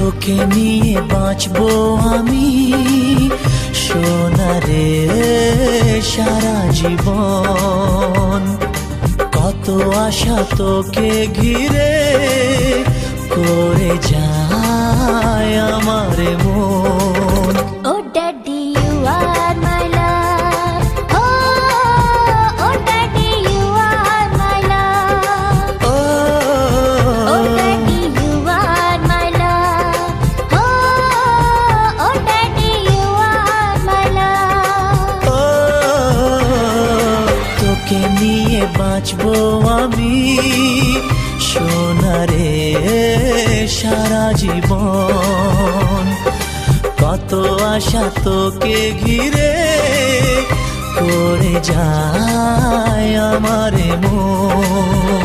তোকে নিয়ে বাঁচবো আমি সোনারে সারা জীবন। কত আশা তোকে ঘিরে করে যায় আমার মন। Oh daddy you are my love, oh daddy you are my love, oh daddy you are my love, oh daddy you are my love. তোকে নিয়ে বাঁচবো আমি সোনারে সারা জীবন। কত আশা তোকে ঘিরে করে যায় আমার মন।